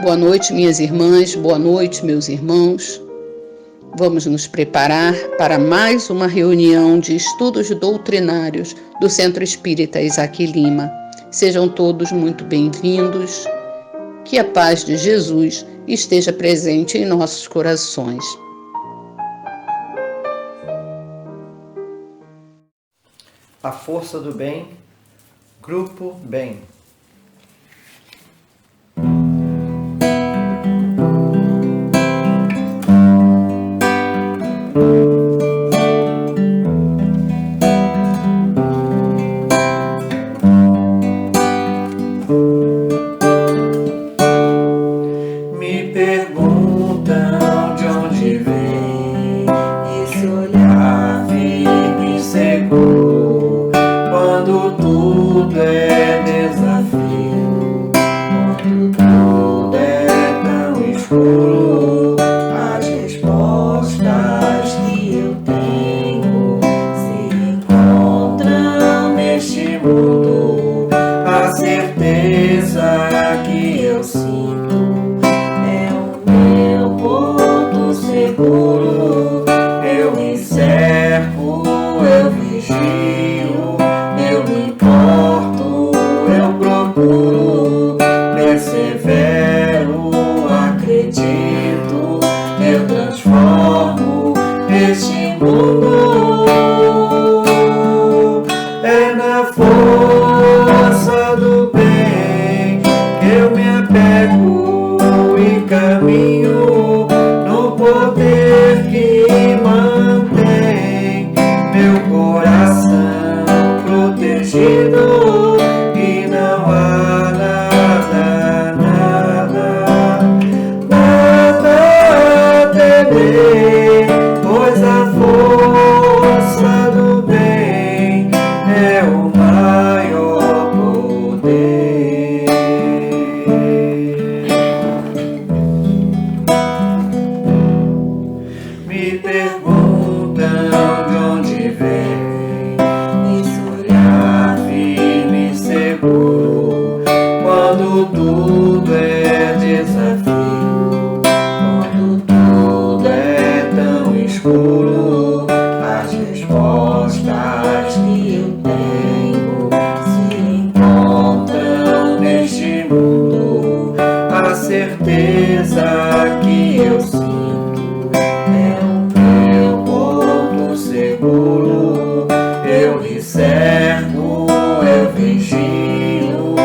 Boa noite, minhas irmãs, boa noite, meus irmãos. Vamos nos preparar para mais uma reunião de estudos doutrinários do Centro Espírita Isaac Lima. Sejam todos muito bem-vindos. Que a paz de Jesus esteja presente em nossos corações. A força do bem, Grupo Bem. Me perguntam de onde vem esse olhar firme e seguro, quando tudo é desafio, quando tudo é tão escuro. As respostas que eu tenho se encontram neste mundo. A certeza que eu sinto é o meu porto seguro. Eu me cerco, eu vigio, eu me importo, eu procuro, persevero, acredito, eu transformo este mundo. É na força do bem que eu me apego e caminho, no poder que mantém meu coração protegido, e não há nada a temer, pois a força do bem é o maior poder. Me perguntam de onde vem esse olhar firme e seguro, quando tudo é desafio, quando tudo é tão escuro. As respostas que eu tenho se encontram neste mundo. A certeza que eu sinto é o meu porto seguro. Eu me cerco, eu vigio,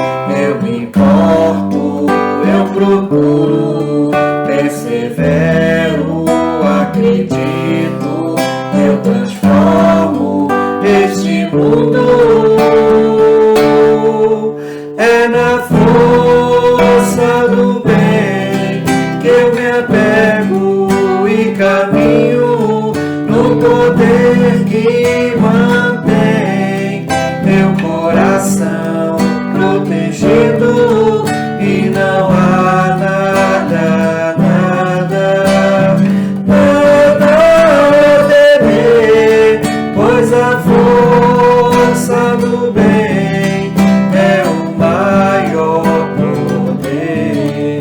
eu me importo, eu procuro, persevero, acredito, eu transformo este mundo. É na força do bem que eu me apego e caminho, no poder que mantém meu coração protegido, e não há nada a temer, pois a força do bem é o maior poder.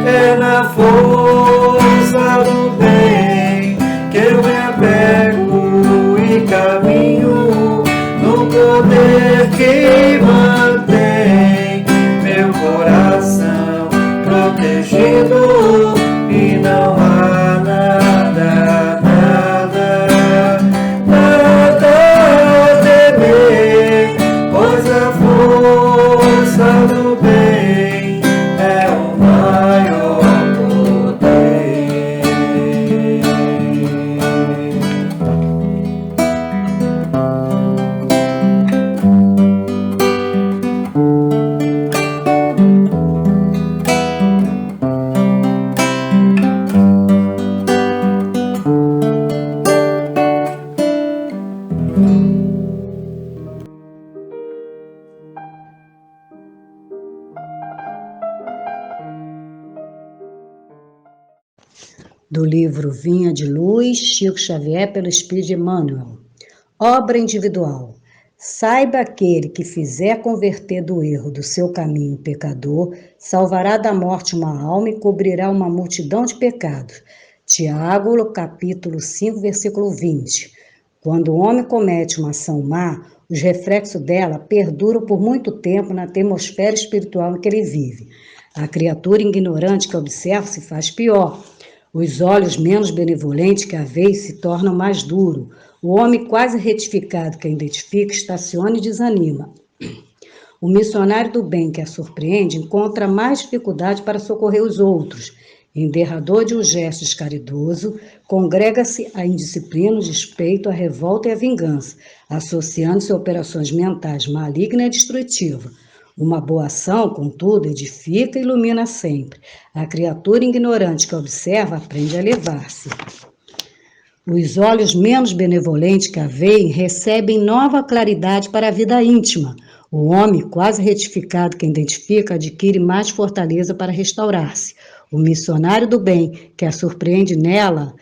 É na força do bem que eu me apego e caminho, no poder que mantém meu coração protegido, e não há nada a temer, pois a força do bem é o maior poder. Do livro Vinha de Luz, Chico Xavier pelo Espírito de Emmanuel. Obra individual. Saiba aquele que fizer converter do erro do seu caminho pecador, salvará da morte uma alma e cobrirá uma multidão de pecados. Tiago, capítulo 5, versículo 20. Quando o homem comete uma ação má, os reflexos dela perduram por muito tempo na atmosfera espiritual em que ele vive. A criatura ignorante que observa se faz pior. Os olhos menos benevolentes que a vez se tornam mais duros. O homem quase retificado que a identifica estaciona e desanima. O missionário do bem que a surpreende encontra mais dificuldade para socorrer os outros. Em derrador de um gesto caridoso, congrega-se a indisciplina, o despeito, a revolta e a vingança, associando-se a operações mentais malignas e destrutivas. Uma boa ação, contudo, edifica e ilumina sempre. A criatura ignorante que observa aprende a elevar-se. Os olhos menos benevolentes que a veem recebem nova claridade para a vida íntima. O homem, quase retificado que a identifica, adquire mais fortaleza para restaurar-se. O missionário do bem, que a surpreende nela,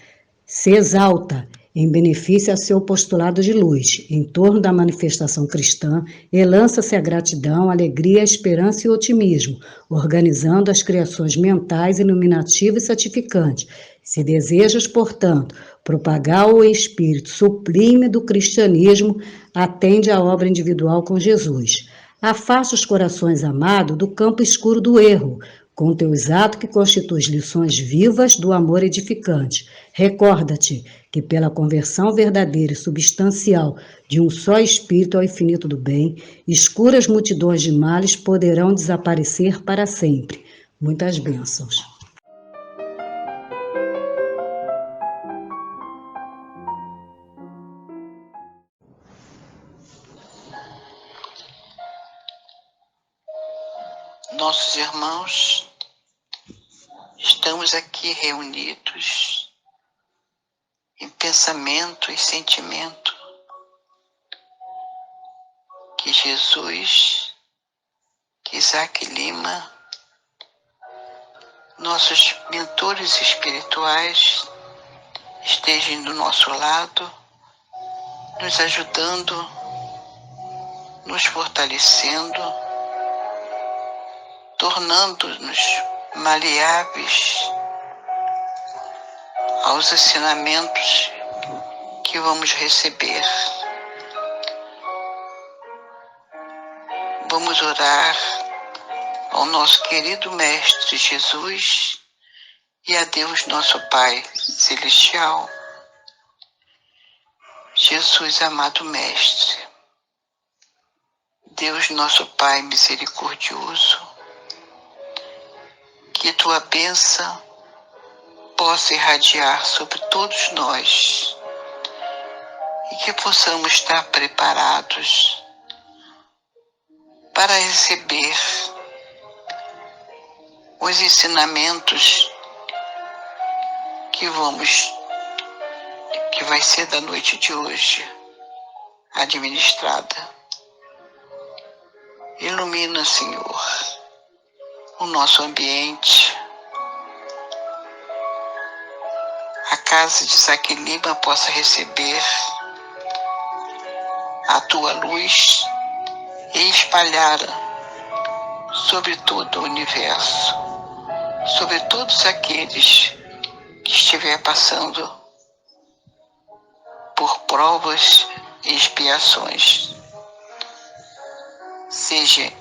se exalta em benefício a seu postulado de luz. Em torno da manifestação cristã, elança-se a gratidão, a alegria, a esperança e o otimismo, organizando as criações mentais iluminativas e santificantes. Se desejas, portanto, propagar o espírito sublime do cristianismo, atende à obra individual com Jesus. Afasta os corações amados do campo escuro do erro, com teus atos que constituem lições vivas do amor edificante. Recorda-te que pela conversão verdadeira e substancial de um só Espírito ao infinito do bem, escuras multidões de males poderão desaparecer para sempre. Muitas bênçãos. Nossos irmãos, estamos aqui reunidos em pensamento e sentimento que Jesus, que Isaac Lima, nossos mentores espirituais estejam do nosso lado, nos ajudando, nos fortalecendo, tornando-nos maleáveis aos ensinamentos que vamos receber. Vamos orar ao nosso querido Mestre Jesus e a Deus nosso Pai Celestial. Jesus, amado Mestre, Deus nosso Pai misericordioso, que tua bênção possa irradiar sobre todos nós e que possamos estar preparados para receber os ensinamentos que vai ser da noite de hoje administrada. Ilumina, Senhor, o nosso ambiente, a casa de Isaac Lima possa receber a tua luz e espalhar sobre todo o universo, sobre todos aqueles que estiver passando por provas e expiações, seja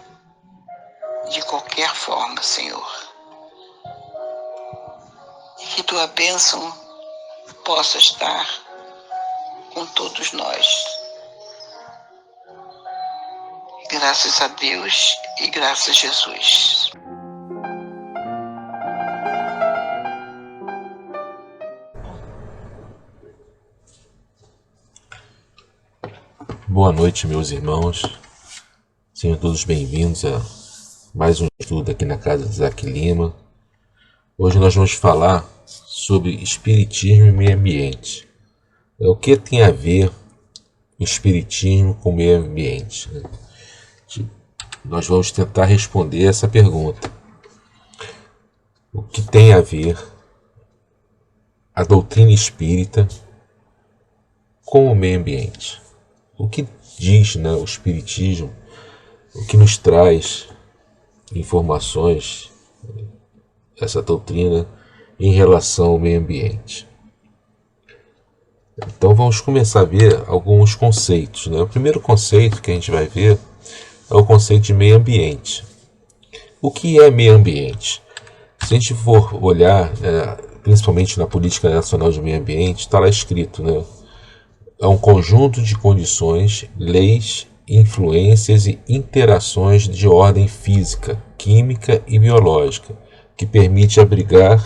de qualquer forma, Senhor. E que tua bênção possa estar com todos nós. Graças a Deus e graças a Jesus. Boa noite, meus irmãos. Sejam todos bem-vindos a mais um estudo aqui na casa de Isaac Lima. Hoje nós vamos falar sobre espiritismo e meio ambiente. O que tem a ver o espiritismo com o meio ambiente? Nós vamos tentar responder essa pergunta. O que tem a ver a doutrina espírita com o meio ambiente? O que diz, né, o Espiritismo, o que nos traz informações, essa doutrina em relação ao meio ambiente. Então vamos começar a ver alguns conceitos, né? O primeiro conceito que a gente vai ver é o conceito de meio ambiente. O que é meio ambiente? Se a gente for olhar, principalmente na Política Nacional de Meio Ambiente, está lá escrito, né? É um conjunto de condições, leis, influências e interações de ordem física, química e biológica, que permite abriga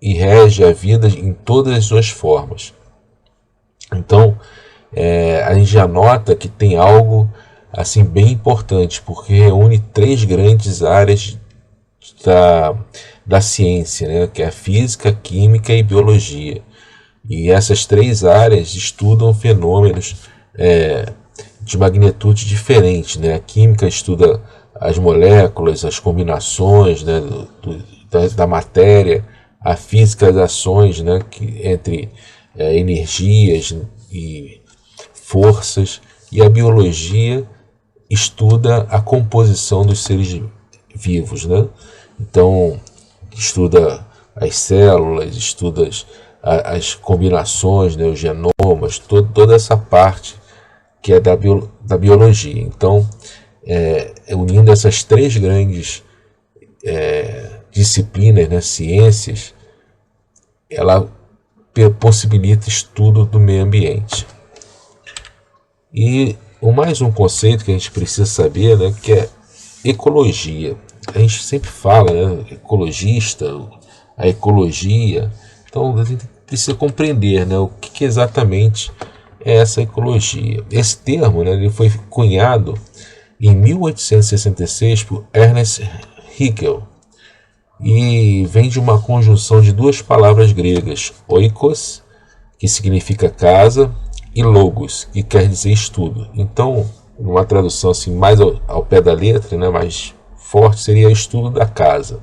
e rege a vida em todas as suas formas. Então, a gente já nota que tem algo assim bem importante, porque reúne 3 grandes áreas da ciência, né, que é a física, química e biologia. E essas 3 áreas estudam fenômenos de magnitude diferente, né? A química estuda as moléculas, as combinações, né, da matéria, a física as ações, né, entre energias e forças, e a biologia estuda a composição dos seres vivos, né? Então, estuda as células, estuda as combinações, né, os genomas, toda essa parte que é da biologia. Então, unindo essas 3 grandes disciplinas, né, ciências, ela possibilita estudo do meio ambiente. E mais um conceito que a gente precisa saber, né, que é ecologia. A gente sempre fala, né, ecologista, a ecologia. Então a gente precisa compreender, né, o que exatamente é essa ecologia. Esse termo, né, ele foi cunhado em 1866 por Ernest Haeckel e vem de uma conjunção de 2 palavras gregas, oikos, que significa casa, e logos, que quer dizer estudo. Então, numa tradução assim mais ao pé da letra, né, mais forte, seria estudo da casa.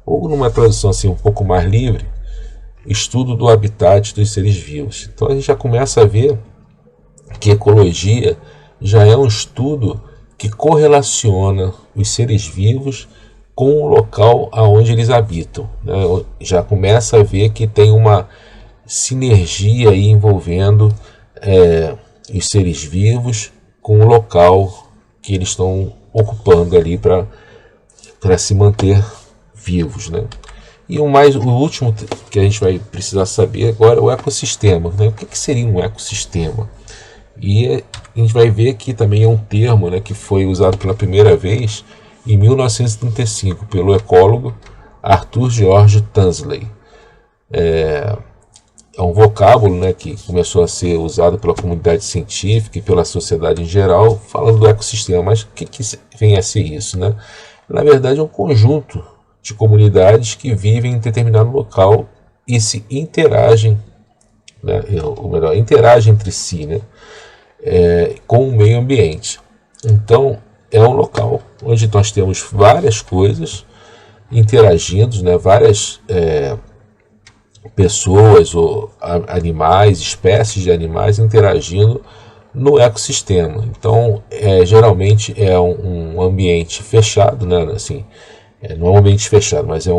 Ou numa tradução assim um pouco mais livre, estudo do habitat dos seres vivos. Então a gente já começa a ver que ecologia já é um estudo que correlaciona os seres vivos com o local aonde eles habitam, né? Já começa a ver que tem uma sinergia aí envolvendo os seres vivos com o local que eles estão ocupando ali para se manter vivos, né? E o último que a gente vai precisar saber agora é o ecossistema, né? O que seria um ecossistema? E a gente vai ver que também é um termo, né, que foi usado pela primeira vez em 1935 pelo ecólogo Arthur George Tansley. É um vocábulo, né, que começou a ser usado pela comunidade científica e pela sociedade em geral, falando do ecossistema. Mas o que vem a ser isso, né? Na verdade, é um conjunto de comunidades que vivem em determinado local e se interagem, né, ou melhor, interagem entre si, né, com o meio ambiente. Então, é um local onde nós temos várias coisas interagindo, né, várias pessoas ou animais, espécies de animais interagindo no ecossistema. Então, geralmente é um ambiente fechado, né, assim, não é um ambiente fechado, mas é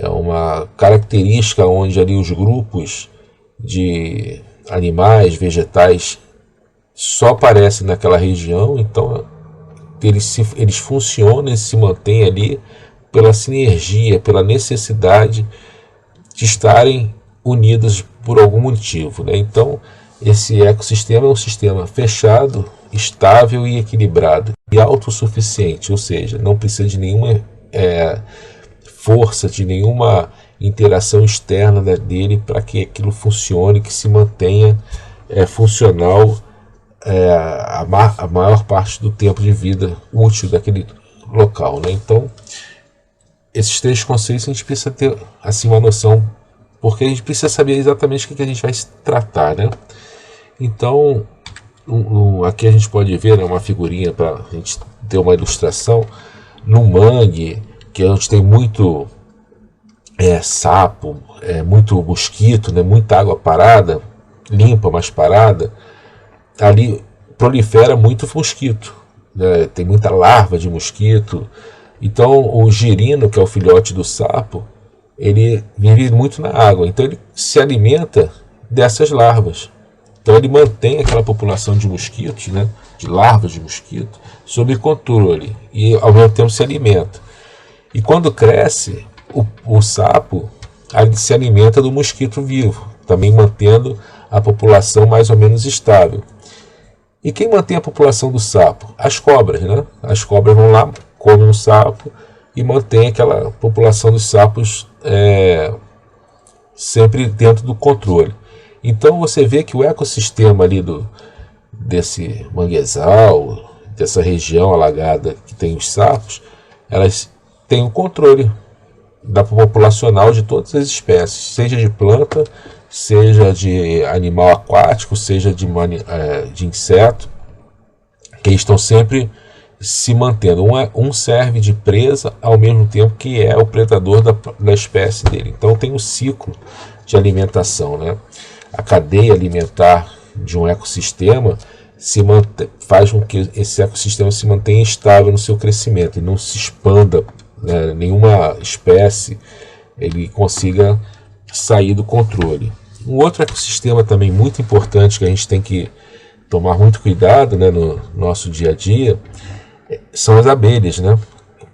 uma característica onde ali os grupos de animais, vegetais só aparecem naquela região. Então eles funcionam e se mantêm ali pela sinergia, pela necessidade de estarem unidos por algum motivo, né? Então esse ecossistema é um sistema fechado, estável e equilibrado e autossuficiente, ou seja, não precisa de nenhuma força, de nenhuma interação externa dele para que aquilo funcione, que se mantenha funcional a maior parte do tempo de vida útil daquele local, né? Então, esses 3 conceitos a gente precisa ter assim uma noção, porque a gente precisa saber exatamente o que a gente vai se tratar, né? Então, aqui a gente pode ver, né, uma figurinha para a gente ter uma ilustração. No mangue, que é onde tem muito sapo, muito mosquito, né, muita água parada, limpa, mais parada, ali prolifera muito mosquito, né? Tem muita larva de mosquito. Então o girino, que é o filhote do sapo, ele vive muito na água, então ele se alimenta dessas larvas. Então ele mantém aquela população de mosquitos, né, de larvas de mosquito, sob controle e ao mesmo tempo se alimenta. E quando cresce, o sapo se alimenta do mosquito vivo, também mantendo a população mais ou menos estável. E quem mantém a população do sapo? As cobras, né? As cobras vão lá, comem o sapo e mantém aquela população dos sapos sempre dentro do controle. Então você vê que o ecossistema ali desse manguezal, dessa região alagada que tem os sapos, elas têm o controle da populacional de todas as espécies, seja de planta, seja de animal aquático, seja de inseto, que estão sempre se mantendo. Um serve de presa ao mesmo tempo que é o predador da espécie dele. Então tem um ciclo de alimentação, né? A cadeia alimentar de um ecossistema faz com que esse ecossistema se mantenha estável no seu crescimento e não se expanda, né? Nenhuma espécie ele consiga sair do controle. Um outro ecossistema também muito importante que a gente tem que tomar muito cuidado, né, no nosso dia a dia são as abelhas, né?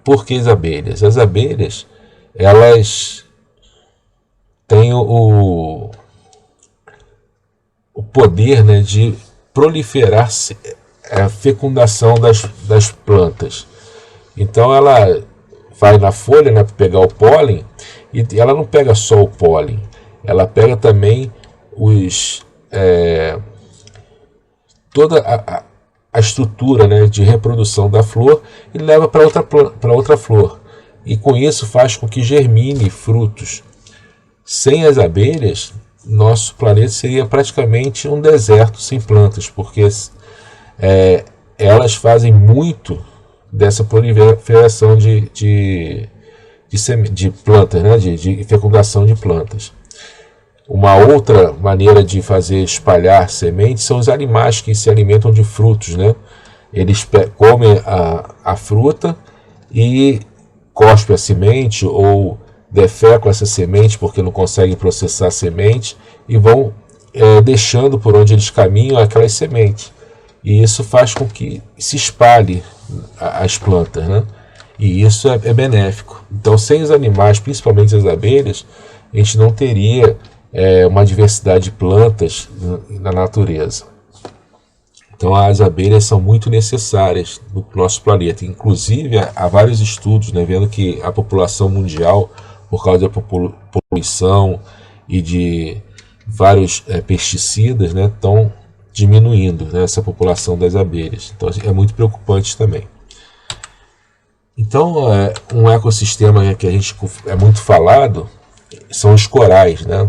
Por que as abelhas? As abelhas, elas têm o poder, né, de proliferar a fecundação das plantas. Então ela vai na folha, né, para pegar o pólen, e ela não pega só o pólen, ela pega também toda a estrutura, né, de reprodução da flor e leva para outra flor. E com isso faz com que germine frutos. Sem as abelhas, nosso planeta seria praticamente um deserto sem plantas, porque elas fazem muito dessa proliferação de plantas, né, de fecundação de plantas. Uma outra maneira de fazer espalhar sementes são os animais que se alimentam de frutos, né? Eles comem a fruta e cospem a semente ou defecam essa semente porque não conseguem processar a semente e vão deixando por onde eles caminham aquelas sementes. E isso faz com que se espalhe as plantas, né? E isso é benéfico. Então, sem os animais, principalmente as abelhas, a gente não teria uma diversidade de plantas na natureza. Então as abelhas são muito necessárias no nosso planeta. Inclusive há vários estudos, né, vendo que a população mundial, por causa da poluição e de vários pesticidas, né, estão diminuindo, né, essa população das abelhas. Então é muito preocupante também. Então um ecossistema que a gente é muito falado são os corais, né?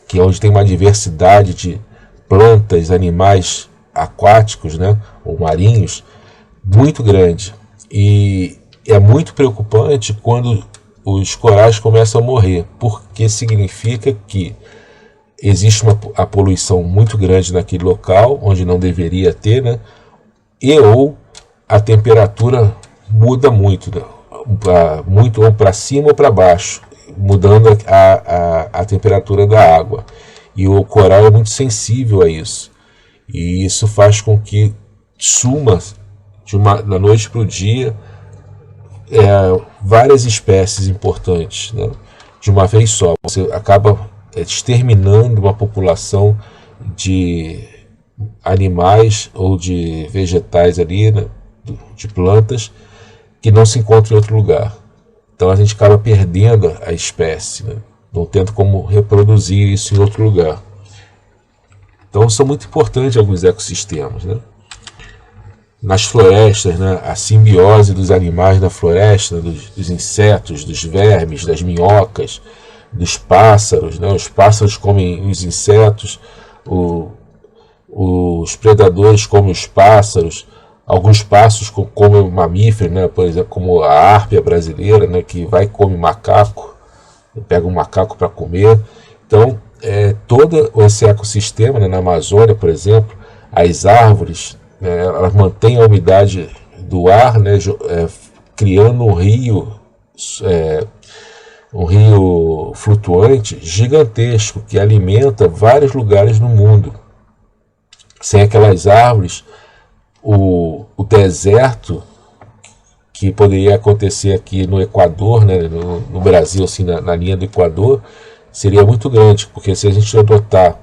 Que é onde tem uma diversidade de plantas, animais aquáticos, né, ou marinhos, muito grande. E é muito preocupante quando os corais começam a morrer, porque significa que existe a poluição muito grande naquele local, onde não deveria ter, né, ou a temperatura muda muito, né, muito ou para cima ou para baixo, mudando a temperatura da água. E o coral é muito sensível a isso. E isso faz com que suma da noite para o dia várias espécies importantes, né, de uma vez só. Você acaba exterminando uma população de animais ou de vegetais ali, né, de plantas, que não se encontram em outro lugar. Então a gente acaba perdendo a espécie, né? Não tendo como reproduzir isso em outro lugar. Então são muito importantes alguns ecossistemas, né? Nas florestas, né, a simbiose dos animais na floresta, dos insetos, dos vermes, das minhocas, dos pássaros, né? Os pássaros comem os insetos, os predadores comem os pássaros. Alguns pássaros comem mamíferos, né? Por exemplo, como a árpia brasileira, né? Que vai e come macaco, pega um macaco para comer. Então, todo esse ecossistema, né, na Amazônia, por exemplo, as árvores, né, elas mantêm a umidade do ar, né, criando um rio flutuante gigantesco que alimenta vários lugares no mundo. Sem aquelas árvores, o deserto que poderia acontecer aqui no Equador, né, no Brasil, assim, na linha do Equador, seria muito grande, porque se a gente adotar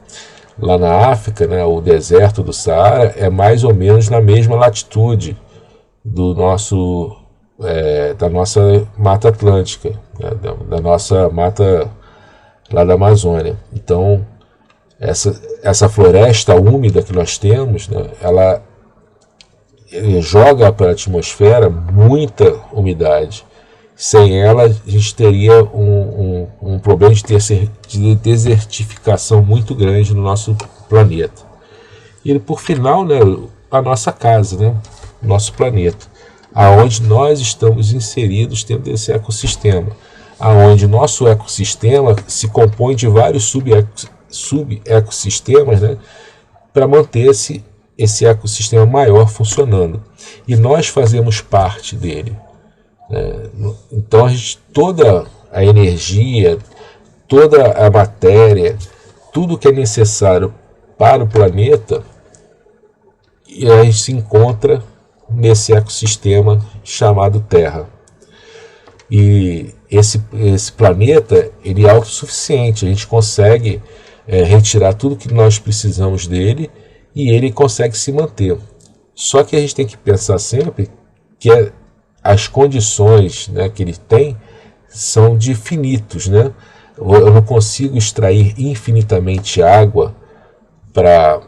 lá na África, né, o deserto do Saara é mais ou menos na mesma latitude do da nossa Mata Atlântica, né, da nossa mata lá da Amazônia. Então, essa floresta úmida que nós temos, né, ela joga para a atmosfera muita umidade. Sem ela, a gente teria um problema de desertificação muito grande no nosso planeta. E, por final, né, a nossa casa, né, nosso planeta, aonde nós estamos inseridos dentro desse ecossistema, aonde nosso ecossistema se compõe de vários sub-ecossistemas, né, para manter esse ecossistema maior funcionando. E nós fazemos parte dele. Então, toda a energia, toda a matéria, tudo que é necessário para o planeta, a gente se encontra nesse ecossistema chamado Terra. E esse planeta, ele é autossuficiente, a gente consegue retirar tudo que nós precisamos dele e ele consegue se manter. Só que a gente tem que pensar sempre que as condições, né, que ele tem são de finitos, né? Eu não consigo extrair infinitamente água para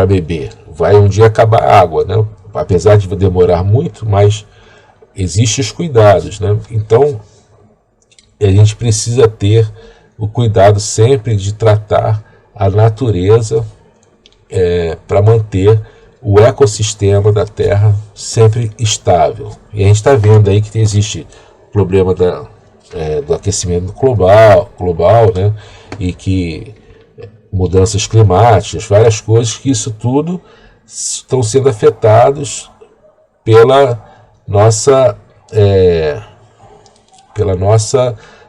beber. Vai um dia acabar a água, né? Apesar de demorar muito, mas existem os cuidados, né? Então, a gente precisa ter o cuidado sempre de tratar a natureza para manter o ecossistema da Terra sempre estável. E a gente está vendo aí que existe o problema do aquecimento global, né? E que mudanças climáticas, várias coisas, que isso tudo estão sendo afetados pela nossa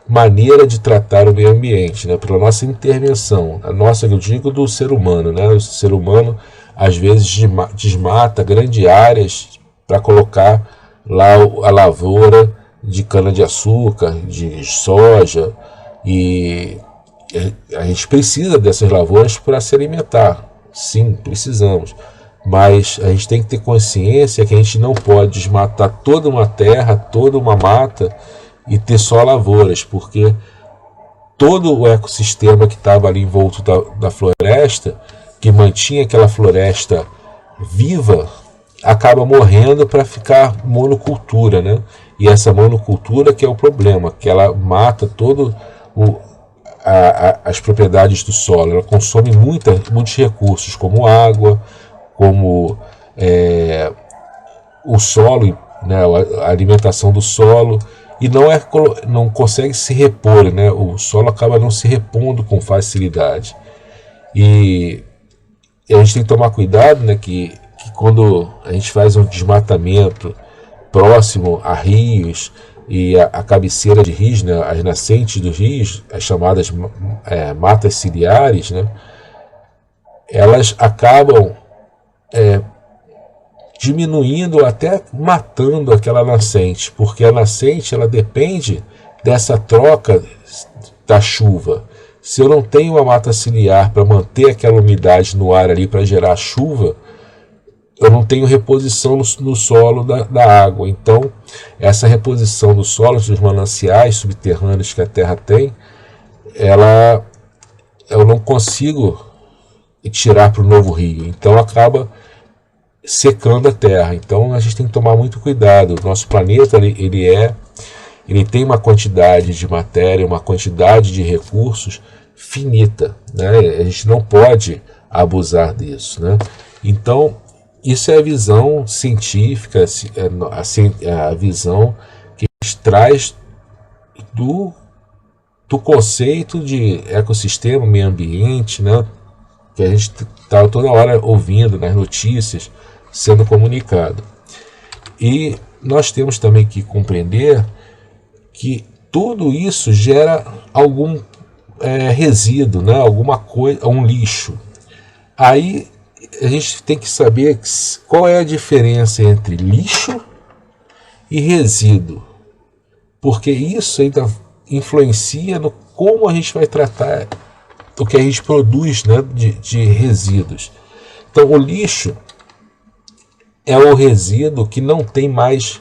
maneira de tratar o meio ambiente, né? Pela nossa intervenção, eu digo do ser humano, né? O ser humano às vezes desmata grandes áreas para colocar lá a lavoura de cana-de-açúcar, de soja, e a gente precisa dessas lavouras para se alimentar. Sim, precisamos. Mas a gente tem que ter consciência que a gente não pode desmatar toda uma terra, toda uma mata e ter só lavouras, porque todo o ecossistema que estava ali envolto da floresta, que mantinha aquela floresta viva, acaba morrendo para ficar monocultura, né? E essa monocultura que é o problema, que ela mata todo as propriedades do solo, ela consome muitos recursos, como água, como o solo, né, a alimentação do solo, e não consegue se repor, né? O solo acaba não se repondo com facilidade. E a gente tem que tomar cuidado, né, que quando a gente faz um desmatamento próximo a rios e a cabeceira de rios, né, as nascentes dos rios, as chamadas matas ciliares, né, elas acabam diminuindo, até matando aquela nascente, porque a nascente ela depende dessa troca da chuva. Se eu não tenho uma mata ciliar para manter aquela umidade no ar ali para gerar chuva, eu não tenho reposição no solo da água. Então, essa reposição do solo, dos mananciais subterrâneos que a Terra tem, eu não consigo tirar para o novo rio. Então, acaba secando a Terra. Então, a gente tem que tomar muito cuidado. O nosso planeta, ele tem uma quantidade de matéria, uma quantidade de recursos finita, né? A gente não pode abusar disso, né? Então, isso é a visão científica, a visão que a gente traz do conceito de ecossistema, meio ambiente, né, que a gente está toda hora ouvindo nas notícias, sendo comunicado. E nós temos também que compreender que tudo isso gera algum resíduo, né, alguma coisa, um lixo. Aí a gente tem que saber qual é a diferença entre lixo e resíduo, porque isso ainda influencia no como a gente vai tratar o que a gente produz, né, de resíduos. Então, o lixo é o resíduo que não tem mais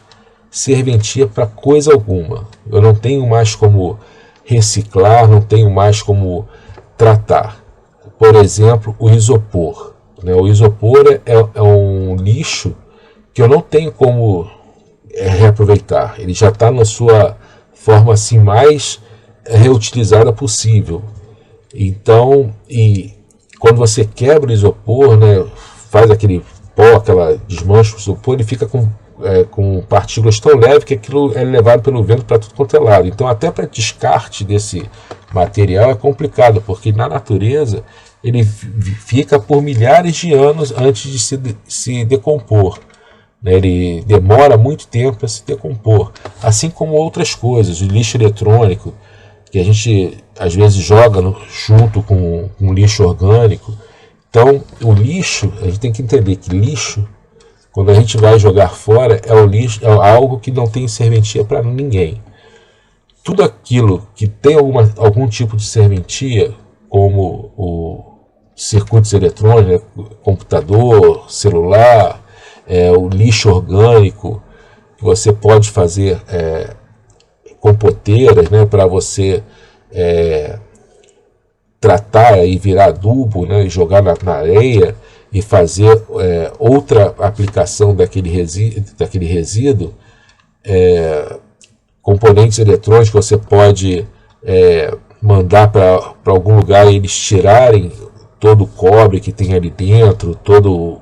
serventia para coisa alguma. Eu não tenho mais como reciclar, não tenho mais como tratar. Por exemplo, o isopor. Né? O isopor é um lixo que eu não tenho como reaproveitar. Ele já está na sua forma assim mais reutilizada possível. Então, e quando você quebra o isopor, né, faz aquele pó, aquela desmancha o isopor, ele fica com partículas tão leves que aquilo é levado pelo vento para tudo quanto é lado. Então, até para descarte desse material é complicado, porque na natureza ele fica por milhares de anos antes de se decompor. Ele demora muito tempo para se decompor, assim como outras coisas, o lixo eletrônico, que a gente às vezes joga junto com lixo orgânico. Então, o lixo, a gente tem que entender que lixo, quando a gente vai jogar fora, é algo que não tem serventia para ninguém. Tudo aquilo que tem algum tipo de serventia, como circuitos eletrônicos, computador, celular, o lixo orgânico, que você pode fazer compoteiras, né, para você tratar e virar adubo, né, e jogar na areia e fazer outra aplicação daquele resíduo. Componentes eletrônicos que você pode mandar para algum lugar e eles tirarem todo o cobre que tem ali dentro, todo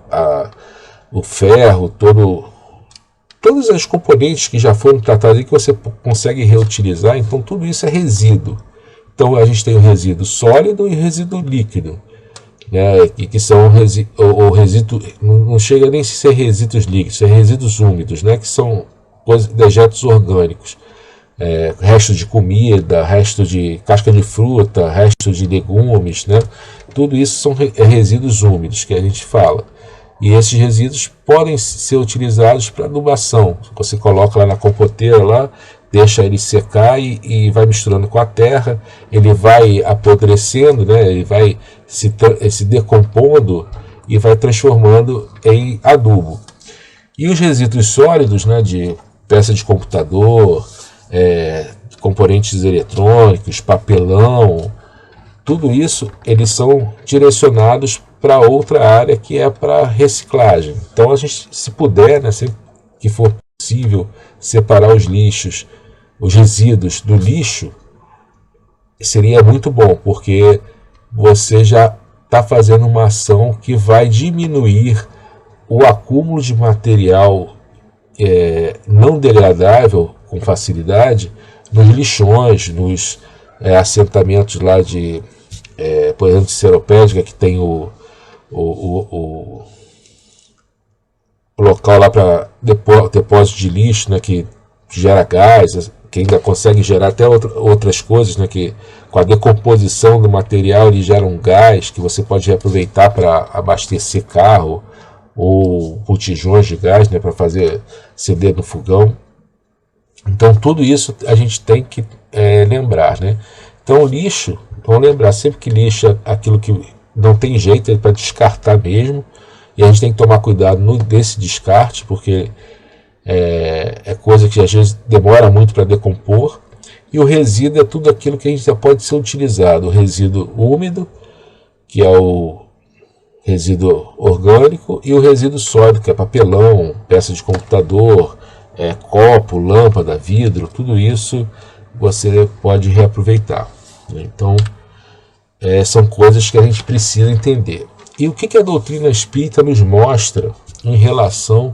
o ferro, todos os componentes que já foram tratados e que você consegue reutilizar. Então tudo isso é resíduo. Então a gente tem o resíduo sólido e o resíduo líquido, né, que são o resíduo, não chega nem a ser resíduos líquidos, são resíduos úmidos, né, que são dejetos orgânicos, restos de comida, restos de casca de fruta, restos de legumes, né, tudo isso são resíduos úmidos que a gente fala. E esses resíduos podem ser utilizados para adubação. Você coloca lá na compoteira, lá, deixa ele secar e vai misturando com a terra, ele vai apodrecendo, né? Ele vai se decompondo e vai transformando em adubo. E os resíduos sólidos, né, de peça de computador, componentes eletrônicos, papelão, tudo isso eles são direcionados para outra área, que é para reciclagem. Então a gente, se puder, né, sempre que for possível, separar os lixos, os resíduos do lixo, seria muito bom, porque você já está fazendo uma ação que vai diminuir o acúmulo de material não degradável com facilidade nos lixões, nos assentamentos lá de, por exemplo, de Seropédica, que tem o local lá para depósito de lixo, né, que gera gás, que ainda consegue gerar até outras coisas, né, que com a decomposição do material ele gera um gás que você pode reaproveitar para abastecer carro ou botijões de gás, né, para fazer acender no fogão. Então tudo isso a gente tem que lembrar, né? Então o lixo, vamos lembrar sempre que lixo é aquilo que não tem jeito, é para descartar mesmo, e a gente tem que tomar cuidado desse descarte, porque é coisa que às vezes demora muito para decompor. E o resíduo é tudo aquilo que a gente já pode ser utilizado, o resíduo úmido, que é o resíduo orgânico, e o resíduo sólido, que é papelão, peça de computador, copo, lâmpada, vidro, tudo isso você pode reaproveitar. Então são coisas que a gente precisa entender. E o que a doutrina espírita nos mostra em relação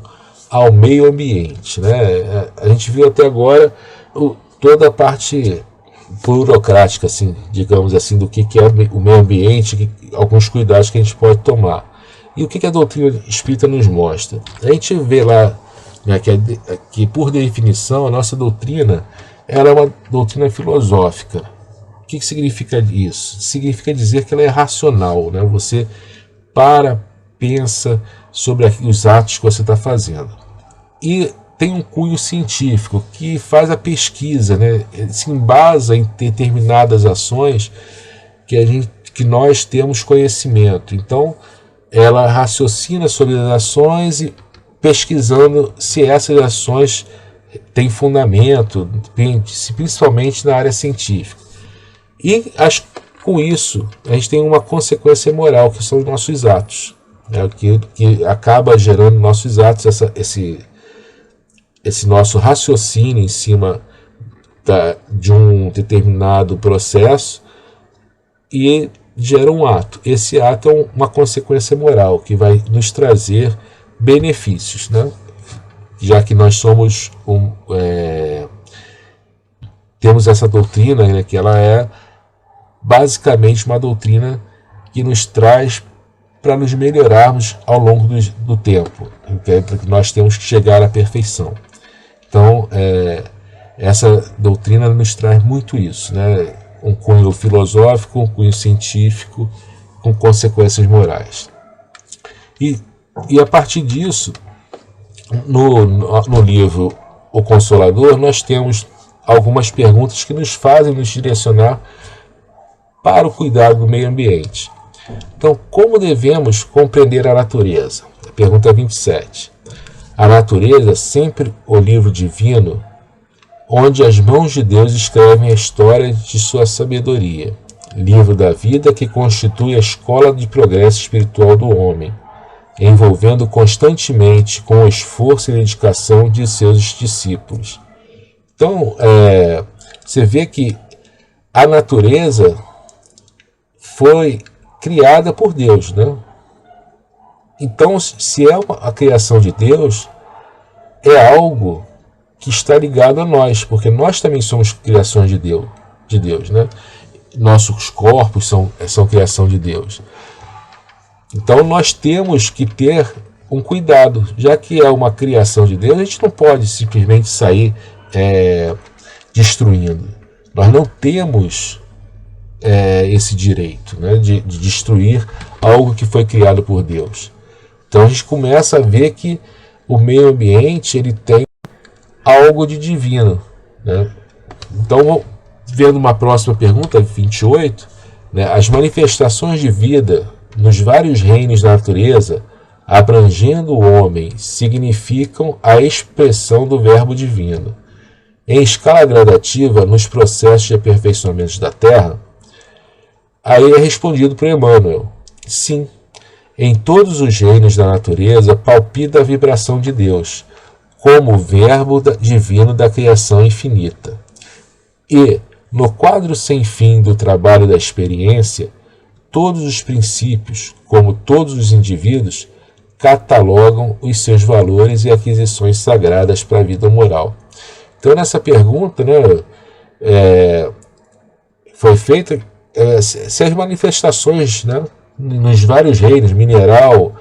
ao meio ambiente, né? A gente viu até agora toda a parte burocrática, assim, digamos assim, do que é o meio ambiente, alguns cuidados que a gente pode tomar. E o que a doutrina espírita nos mostra? A gente vê lá, né, que por definição a nossa doutrina ela é uma doutrina filosófica. O que significa isso? Significa dizer que ela é racional, né? Você pensa sobre os atos que você está fazendo. E tem um cunho científico que faz a pesquisa, né? Se embasa em determinadas ações que nós temos conhecimento. Então, ela raciocina sobre as ações e pesquisando se essas ações têm fundamento, principalmente na área científica. E com isso, a gente tem uma consequência moral, que são os nossos atos, né? que acaba gerando nossos atos, esse nosso raciocínio em cima de um determinado processo, e gera um ato. Esse ato é uma consequência moral que vai nos trazer benefícios, né? Já que nós somos temos essa doutrina, né, que ela é basicamente uma doutrina que nos traz para nos melhorarmos ao longo do tempo, porque nós temos que chegar à perfeição. Então, essa doutrina nos traz muito isso, né? Um cunho filosófico, um cunho científico, com consequências morais. E a partir disso, no livro O Consolador, nós temos algumas perguntas que nos fazem nos direcionar para o cuidado do meio ambiente. Então, como devemos compreender a natureza? Pergunta 27. A natureza é sempre o livro divino, onde as mãos de Deus escrevem a história de sua sabedoria, livro da vida que constitui a escola de progresso espiritual do homem, envolvendo constantemente com o esforço e dedicação de seus discípulos. Então, você vê que a natureza foi criada por Deus, né? Então, se é a criação de Deus, é algo que está ligado a nós, porque nós também somos criações de Deus, né? Nossos corpos são criação de Deus. Então nós temos que ter um cuidado, já que é uma criação de Deus, a gente não pode simplesmente sair destruindo. Nós não temos esse direito, né, de destruir algo que foi criado por Deus. Então a gente começa a ver que o meio ambiente ele tem algo de divino, né? Então, vendo uma próxima pergunta, 28, né, as manifestações de vida nos vários reinos da natureza, abrangendo o homem, significam a expressão do verbo divino. Em escala gradativa, nos processos de aperfeiçoamento da Terra, aí é respondido por Emmanuel: sim, em todos os reinos da natureza palpita a vibração de Deus, como o verbo divino da criação infinita. E, no quadro sem fim do trabalho da experiência, todos os princípios, como todos os indivíduos, catalogam os seus valores e aquisições sagradas para a vida moral. Então, nessa pergunta, né, foi feita se as manifestações, né, nos vários reinos, mineral,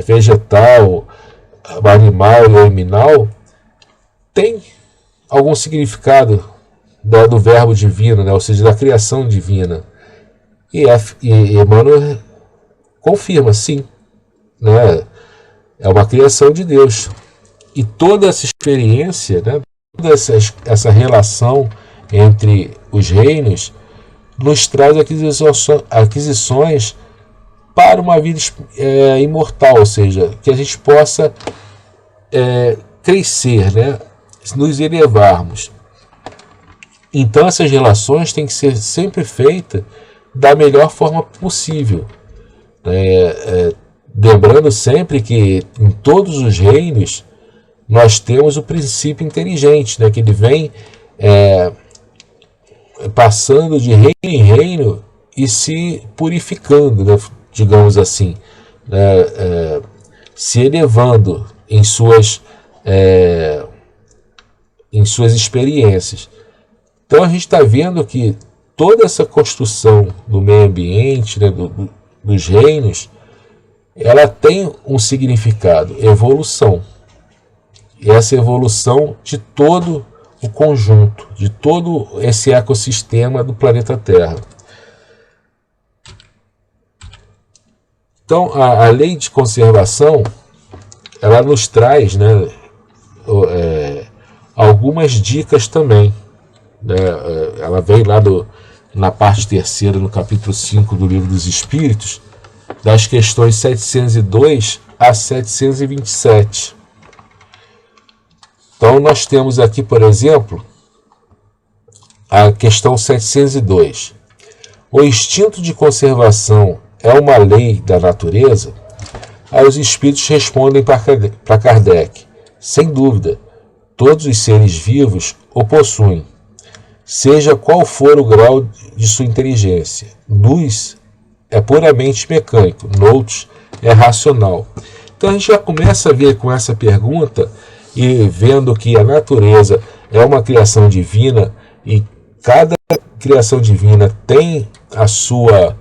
vegetal, animal e animal, tem algum significado do verbo divino, né, ou seja, da criação divina. E Emmanuel confirma, sim, né, é uma criação de Deus. E toda essa experiência, né, toda essa relação entre os reinos nos traz aquisições para uma vida imortal, ou seja, que a gente possa crescer, né, nos elevarmos. Então essas relações têm que ser sempre feitas da melhor forma possível. Lembrando sempre que em todos os reinos nós temos o princípio inteligente, né, que ele vem passando de reino em reino e se purificando, né, digamos assim, se elevando em suas experiências. Então a gente está vendo que toda essa construção do meio ambiente, né, dos reinos, ela tem um significado, evolução. E essa evolução de todo o conjunto, de todo esse ecossistema do planeta Terra. Então, a lei de conservação, ela nos traz, né, algumas dicas também. Né? Ela vem lá na parte terceira, no capítulo 5 do Livro dos Espíritos, das questões 702 a 727. Então, nós temos aqui, por exemplo, a questão 702. O instinto de conservação é uma lei da natureza? Aí os espíritos respondem para Kardec: sem dúvida, todos os seres vivos o possuem, seja qual for o grau de sua inteligência. Nos é puramente mecânico, noutros é racional. Então a gente já começa a ver com essa pergunta, e vendo que a natureza é uma criação divina, e cada criação divina tem a sua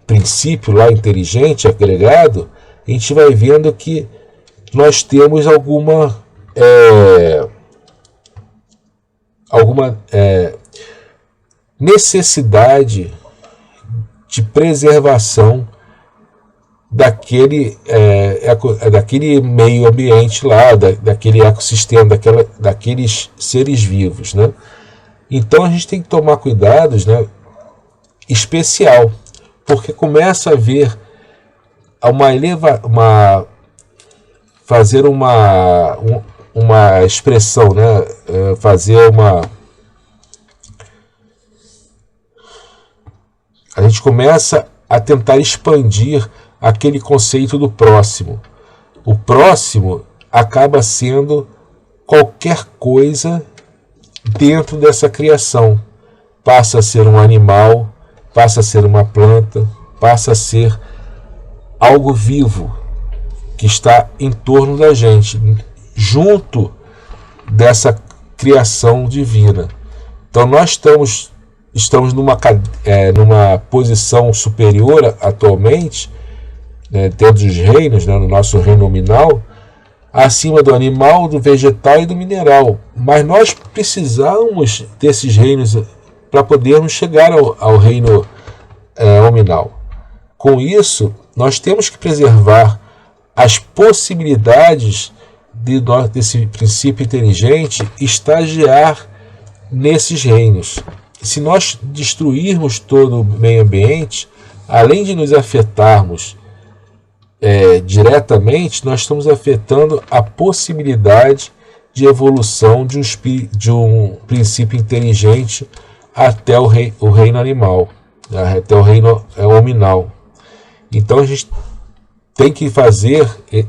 princípio lá inteligente, agregado, a gente vai vendo que nós temos alguma necessidade de preservação daquele meio ambiente lá, daquele ecossistema, daqueles seres vivos, né? Então a gente tem que tomar cuidados, né, especial, porque começa a haver fazer uma expressão, né, a gente começa a tentar expandir aquele conceito do próximo. O próximo acaba sendo qualquer coisa dentro dessa criação. Passa a ser um animal, passa a ser uma planta, passa a ser algo vivo que está em torno da gente, junto dessa criação divina. Então nós estamos numa posição superior atualmente, né, dentro dos reinos, né, no nosso reino nominal, acima do animal, do vegetal e do mineral. Mas nós precisamos desses reinos para podermos chegar ao reino nominal. Com isso, nós temos que preservar as possibilidades desse princípio inteligente estagiar nesses reinos. Se nós destruirmos todo o meio ambiente, além de nos afetarmos diretamente, nós estamos afetando a possibilidade de evolução de um princípio inteligente até o reino animal, até o reino hominal. Então a gente tem que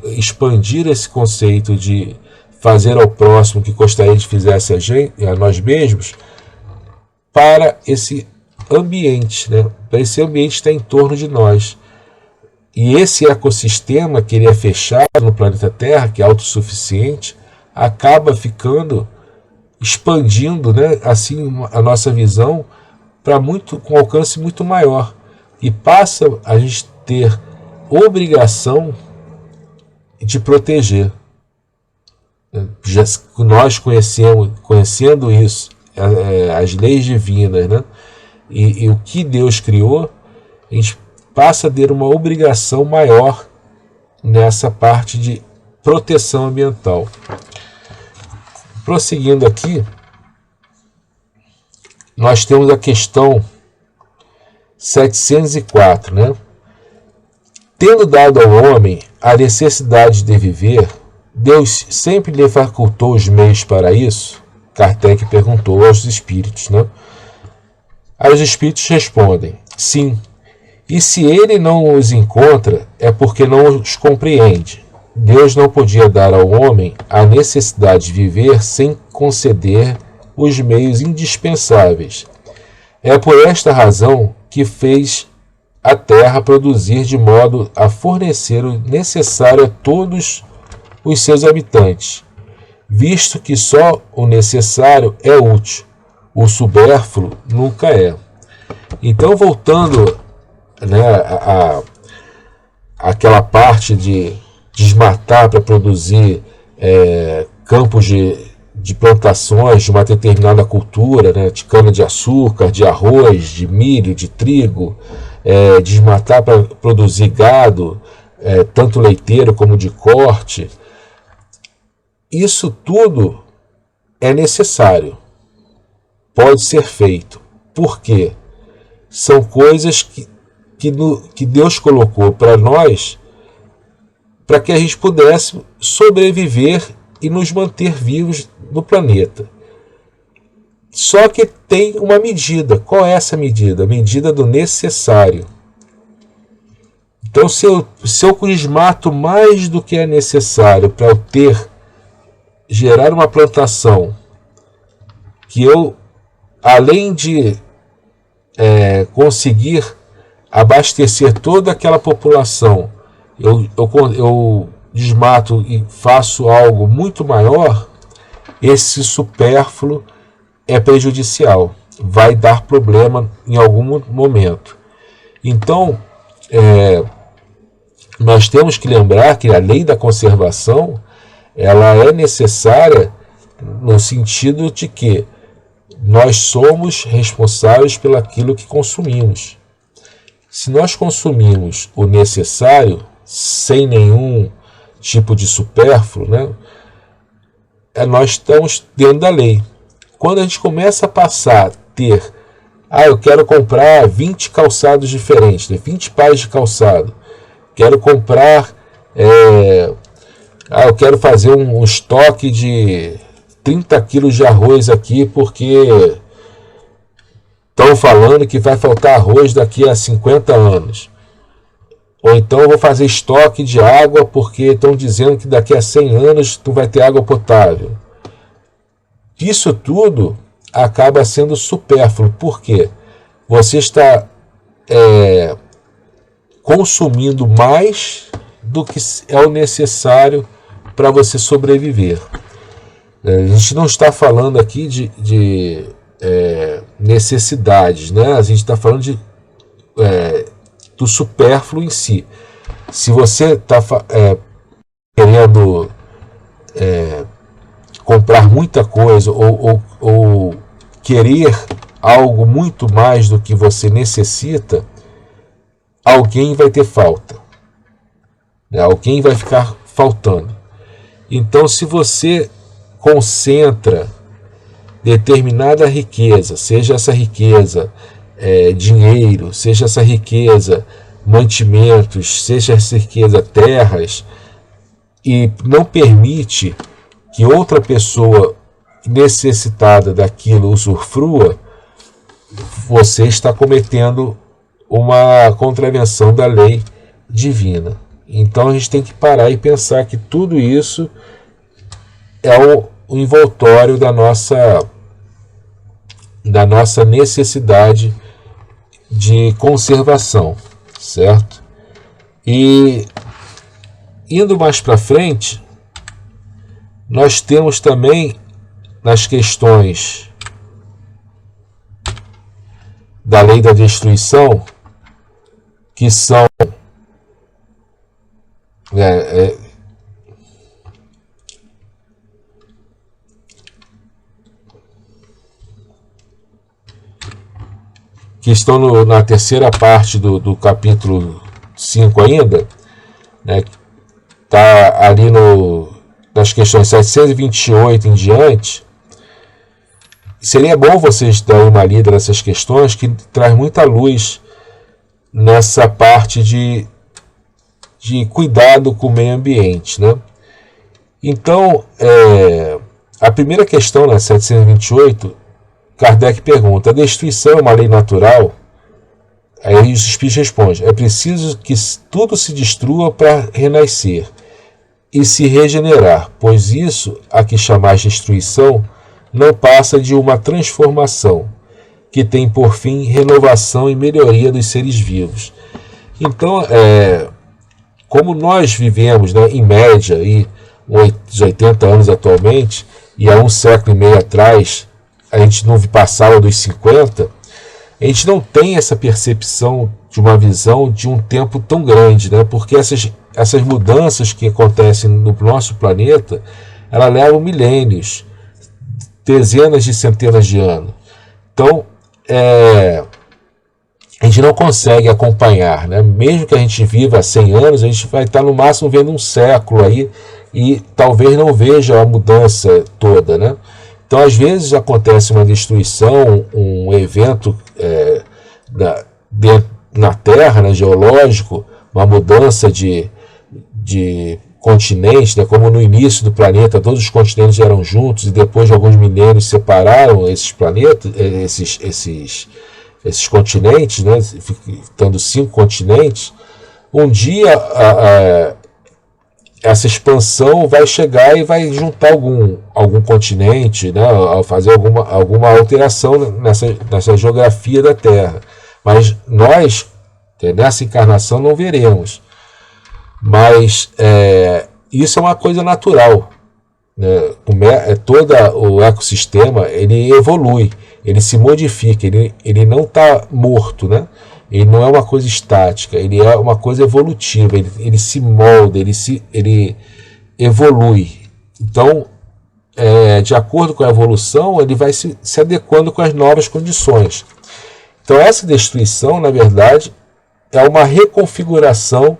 expandir esse conceito de fazer ao próximo que gostaria de fizesse a nós mesmos, para esse ambiente, né? Para esse ambiente que está em torno de nós. E esse ecossistema que ele é fechado no planeta Terra, que é autossuficiente, acaba expandindo, né, assim, a nossa visão com alcance muito maior. E passa a gente ter obrigação de proteger. Nós conhecendo isso, as leis divinas, né, e o que Deus criou, a gente passa a ter uma obrigação maior nessa parte de proteção ambiental. Prosseguindo aqui, nós temos a questão 704, né? Tendo dado ao homem a necessidade de viver, Deus sempre lhe facultou os meios para isso? Kardec perguntou aos espíritos, né? Aí os espíritos respondem: sim. E se ele não os encontra, é porque não os compreende. Deus não podia dar ao homem a necessidade de viver sem conceder os meios indispensáveis. É por esta razão que fez a terra produzir de modo a fornecer o necessário a todos os seus habitantes, visto que só o necessário é útil, o supérfluo nunca é. Então, voltando, né, àquela parte de desmatar para produzir campos de plantações de uma determinada cultura, né, de cana-de-açúcar, de arroz, de milho, de trigo, desmatar para produzir gado, tanto leiteiro como de corte. Isso tudo é necessário, pode ser feito. Por quê? São coisas que Deus colocou para nós, para que a gente pudesse sobreviver e nos manter vivos no planeta. Só que tem uma medida. Qual é essa medida? A medida do necessário. Então, se eu desmato mais do que é necessário para eu gerar uma plantação, que eu, além de conseguir abastecer toda aquela população, eu desmato e faço algo muito maior, esse supérfluo é prejudicial, vai dar problema em algum momento. Então, nós temos que lembrar que a lei da conservação, ela é necessária no sentido de que nós somos responsáveis pelo aquilo que consumimos. Se nós consumimos o necessário, sem nenhum tipo de supérfluo, né, nós estamos dentro da lei. Quando a gente começa a passar a ter, eu quero comprar 20 calçados diferentes, né, 20 pares de calçado, quero comprar, eu quero fazer um estoque de 30 quilos de arroz aqui, porque estão falando que vai faltar arroz daqui a 50 anos. Ou então eu vou fazer estoque de água, porque estão dizendo que daqui a 100 anos tu vai ter água potável. Isso tudo acaba sendo supérfluo. Por quê? Você está consumindo mais do que é o necessário para você sobreviver. A gente não está falando aqui de necessidades, né? A gente está falando do supérfluo em si. Se você está querendo comprar muita coisa ou querer algo muito mais do que você necessita, alguém vai ter falta, né? Alguém vai ficar faltando. Então, se você concentra determinada riqueza, seja essa riqueza dinheiro, seja essa riqueza mantimentos, seja essa riqueza terras, e não permite que outra pessoa necessitada daquilo usufrua, você está cometendo uma contravenção da lei divina. Então a gente tem que parar e pensar que tudo isso é o envoltório da nossa necessidade de conservação, certo? E indo mais para frente, nós temos também nas questões da lei da destruição, que são que estão na terceira parte do capítulo 5 ainda, né, está ali nas questões 728 em diante. Seria bom vocês darem uma lida nessas questões, que traz muita luz nessa parte de cuidado com o meio ambiente, né? Então, a primeira questão, na 728, Kardec pergunta: a destruição é uma lei natural? Aí os espíritos respondem: é preciso que tudo se destrua para renascer e se regenerar, pois isso, a que chamais destruição, não passa de uma transformação, que tem por fim renovação e melhoria dos seres vivos. Então, como nós vivemos, né, em média, e uns 80 anos atualmente, e há um século e meio atrás a gente não passava dos 50, a gente não tem essa percepção de uma visão de um tempo tão grande, né? Porque essas mudanças que acontecem no nosso planeta, elas levam milênios, dezenas de centenas de anos. Então, a gente não consegue acompanhar, né? Mesmo que a gente viva 100 anos, a gente vai estar no máximo vendo um século aí e talvez não veja a mudança toda, né? Então, às vezes acontece uma destruição, um evento na Terra, né, geológico, uma mudança de continentes, né, como no início do planeta todos os continentes eram juntos e depois de alguns milênios separaram esses planetas, esses continentes, né, ficando 5 continentes. Um dia essa expansão vai chegar e vai juntar algum continente, né, fazer alguma alteração nessa geografia da Terra. Mas nós, nessa encarnação, não veremos. Mas isso é uma coisa natural, né? Todo o ecossistema ele evolui, ele se modifica, ele não está morto, né? Ele não é uma coisa estática, ele é uma coisa evolutiva, ele se molda, ele evolui. Então, de acordo com a evolução, ele vai se adequando com as novas condições. Então, essa destruição, na verdade, é uma reconfiguração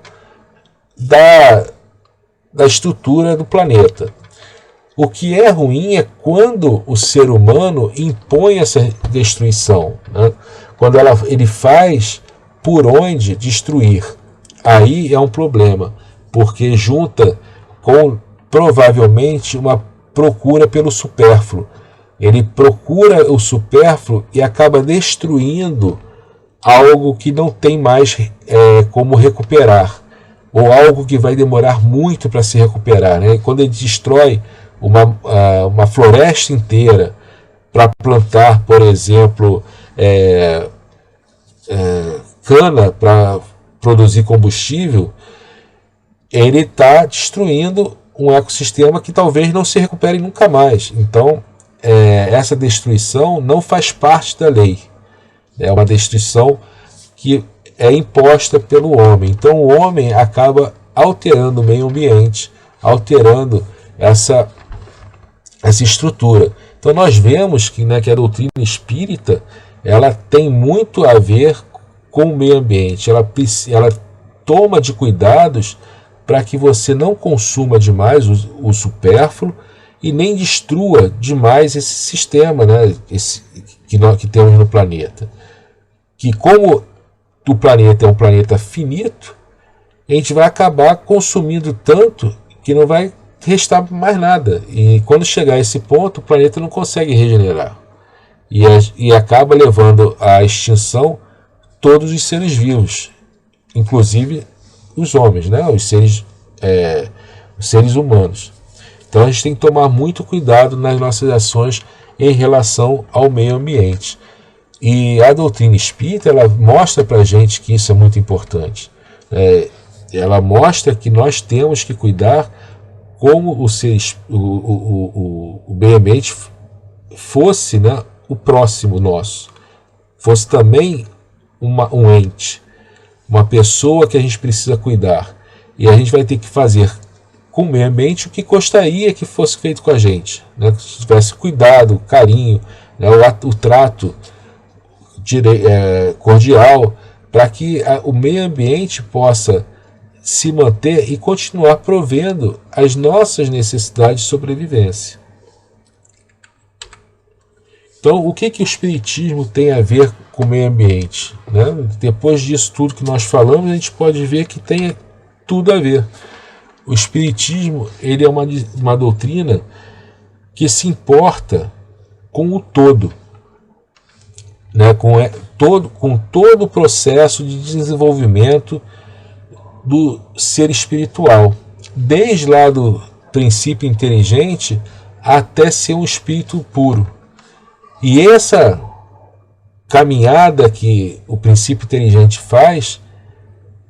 da estrutura do planeta. O que é ruim é quando o ser humano impõe essa destruição, né? Quando ele faz por onde destruir. Aí é um problema, porque junta com provavelmente uma procura pelo supérfluo. Ele procura o supérfluo e acaba destruindo algo que não tem mais como recuperar, ou algo que vai demorar muito para se recuperar, né? E quando ele destrói uma floresta inteira para plantar, por exemplo, cana para produzir combustível, ele está destruindo um ecossistema que talvez não se recupere nunca mais. Então, essa destruição não faz parte da lei. É uma destruição que é imposta pelo homem. Então, o homem acaba alterando o meio ambiente, alterando essa estrutura. Então, nós vemos que a doutrina espírita ela tem muito a ver com o meio ambiente. Ela toma de cuidados para que você não consuma demais o supérfluo e nem destrua demais esse sistema, né, que temos no planeta. Que como o planeta é um planeta finito, a gente vai acabar consumindo tanto que não vai restar mais nada. E quando chegar a esse ponto, o planeta não consegue regenerar. E acaba levando à extinção todos os seres vivos, inclusive os homens, né? os seres humanos. Então a gente tem que tomar muito cuidado nas nossas ações em relação ao meio ambiente. E a doutrina espírita ela mostra para a gente que isso é muito importante. Ela mostra que nós temos que cuidar como o meio ambiente fosse, né, o próximo nosso, fosse também um ente, uma pessoa que a gente precisa cuidar. E a gente vai ter que fazer com o meio ambiente o que gostaria que fosse feito com a gente, né? Que tivesse cuidado, carinho, né? o trato cordial, para que o meio ambiente possa se manter e continuar provendo as nossas necessidades de sobrevivência. Então, o que o Espiritismo tem a ver com o meio ambiente, né? Depois disso tudo que nós falamos, a gente pode ver que tem tudo a ver. O Espiritismo ele é uma doutrina que se importa com o todo, né? com todo o processo de desenvolvimento do ser espiritual, desde lá do princípio inteligente até ser um espírito puro. E essa caminhada que o princípio inteligente faz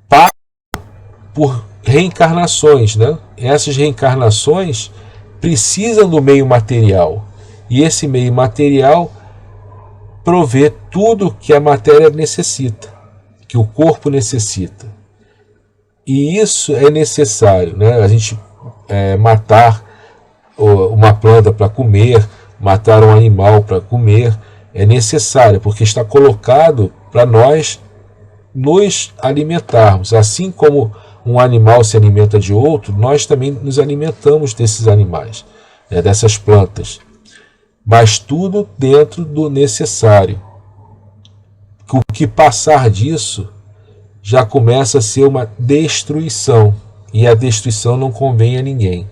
passa por reencarnações, né? Essas reencarnações precisam do meio material, e esse meio material provê tudo que a matéria necessita, que o corpo necessita. E isso é necessário, né? A gente matar uma planta para comer, matar um animal para comer, é necessário, porque está colocado para nós nos alimentarmos. Assim como um animal se alimenta de outro, nós também nos alimentamos desses animais, né, dessas plantas. Mas tudo dentro do necessário. O que passar disso já começa a ser uma destruição, e a destruição não convém a ninguém.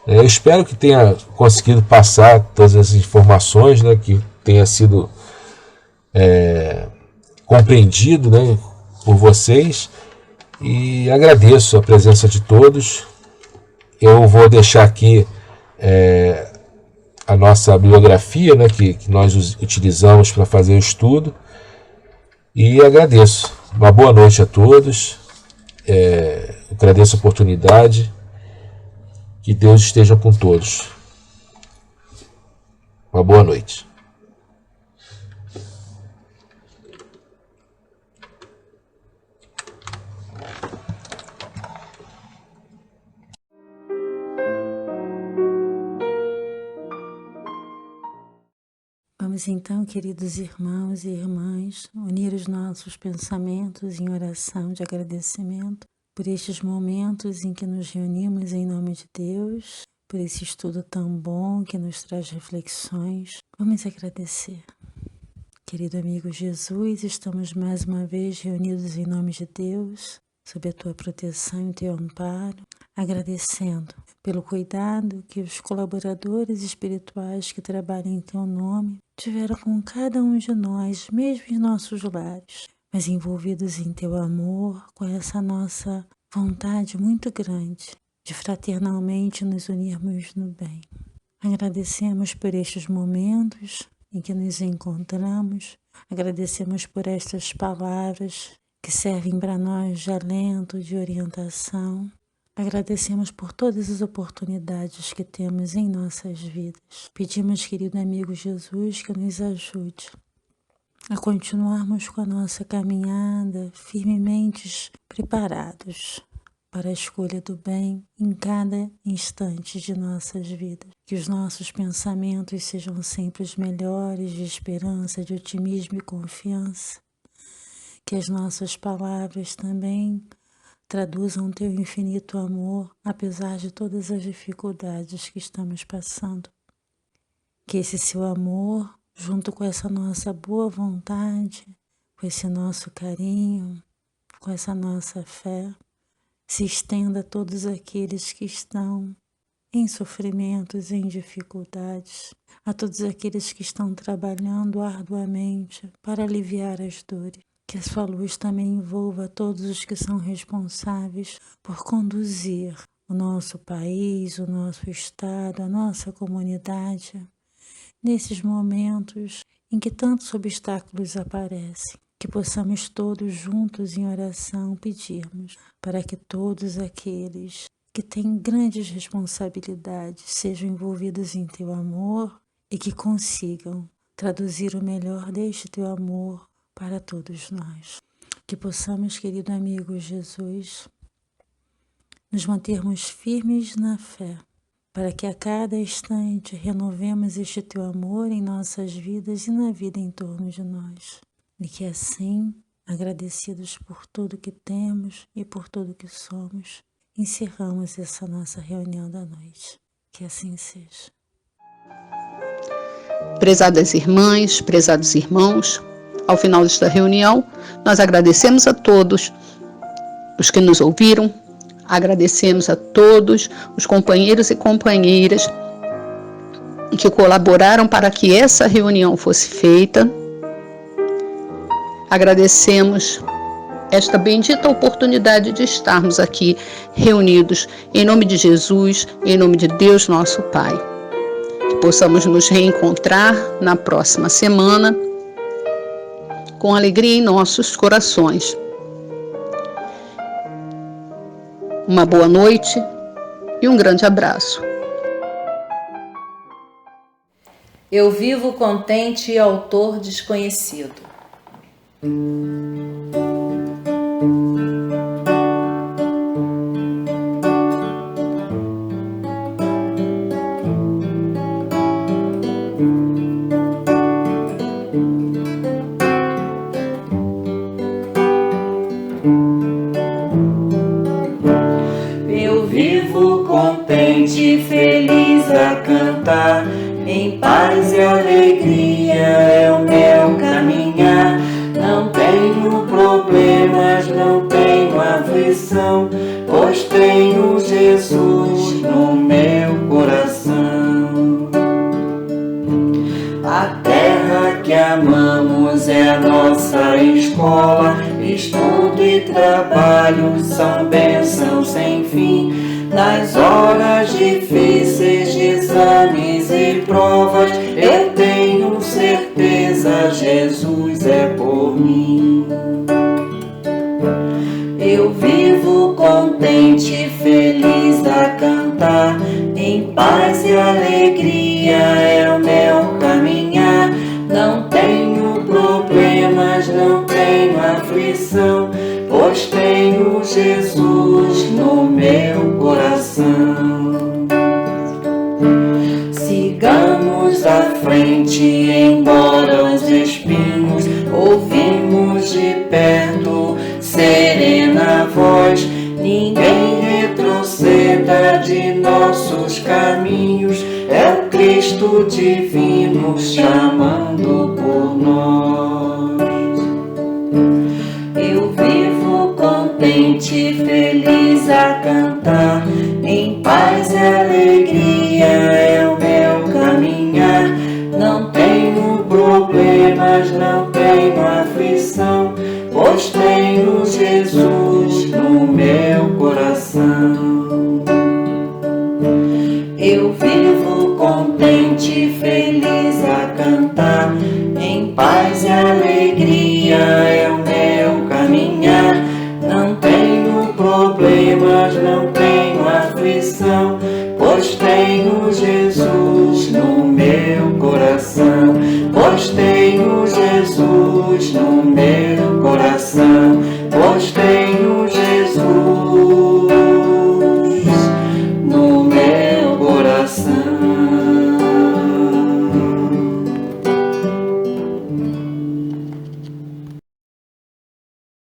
Eu espero que tenha conseguido passar todas as informações, né, que tenha sido compreendido, né, por vocês, e agradeço a presença de todos. Eu vou deixar aqui a nossa bibliografia, né, que nós utilizamos para fazer o estudo, e agradeço. Uma boa noite a todos, agradeço a oportunidade, que Deus esteja com todos. Uma boa noite. Vamos então, queridos irmãos e irmãs, unir os nossos pensamentos em oração de agradecimento por estes momentos em que nos reunimos em nome de Deus, por esse estudo tão bom que nos traz reflexões. Vamos agradecer. Querido amigo Jesus, estamos mais uma vez reunidos em nome de Deus, sob a Tua proteção e Teu amparo, agradecendo pelo cuidado que os colaboradores espirituais que trabalham em Teu nome tiveram com cada um de nós, mesmo em nossos lares, mas envolvidos em Teu amor, com essa nossa vontade muito grande de fraternalmente nos unirmos no bem. Agradecemos por estes momentos em que nos encontramos, agradecemos por estas palavras que servem para nós de alento, de orientação. Agradecemos por todas as oportunidades que temos em nossas vidas. Pedimos, querido amigo Jesus, que nos ajude a continuarmos com a nossa caminhada firmemente preparados para a escolha do bem em cada instante de nossas vidas. Que os nossos pensamentos sejam sempre os melhores, de esperança, de otimismo e confiança. Que as nossas palavras também traduzam Teu infinito amor, apesar de todas as dificuldades que estamos passando. Que esse Seu amor, junto com essa nossa boa vontade, com esse nosso carinho, com essa nossa fé, se estenda a todos aqueles que estão em sofrimentos, em dificuldades, a todos aqueles que estão trabalhando arduamente para aliviar as dores. Que a Sua luz também envolva todos os que são responsáveis por conduzir o nosso país, o nosso estado, a nossa comunidade, nesses momentos em que tantos obstáculos aparecem. Que possamos todos juntos em oração pedirmos para que todos aqueles que têm grandes responsabilidades sejam envolvidos em Teu amor e que consigam traduzir o melhor deste Teu amor para todos nós. Que possamos, querido amigo Jesus, nos mantermos firmes na fé, para que a cada instante renovemos este Teu amor em nossas vidas e na vida em torno de nós. E que assim, agradecidos por tudo que temos e por tudo que somos, encerramos essa nossa reunião da noite. Que assim seja. Prezadas irmãs, prezados irmãos, ao final desta reunião, nós agradecemos a todos os que nos ouviram, agradecemos a todos os companheiros e companheiras que colaboraram para que essa reunião fosse feita. Agradecemos esta bendita oportunidade de estarmos aqui reunidos em nome de Jesus, em nome de Deus nosso Pai. Que possamos nos reencontrar na próxima semana com alegria em nossos corações. Uma boa noite e um grande abraço. Eu vivo contente e autor desconhecido. Eu vivo contente e feliz a cantar, em paz e alegria é o meu caminhar. Não tenho problemas, não tenho aflição, pois tenho Jesus no meu coração. A terra que amamos é a nossa escola, estudo e trabalho são bênçãos sem fim. Nas horas difíceis de exames e provas, eu tenho certeza, Jesus é por mim. Eu vivo contente e feliz a cantar, em paz e alegria é o meu caminhar. Não tenho problemas, não tenho aflição, pois tenho Jesus no meu coração. Sigamos à frente, embora os espinhos, ouvimos de perto serena voz. Ninguém retroceda de nossos caminhos, é o Cristo divino chamando por nós. Eu vivo contente e feliz a cantar, em paz e alegria é o meu caminhar. Não tenho problemas, não tenho aflição, pois tenho Jesus no meu coração. Eu vivo contente e feliz a cantar, em paz e alegria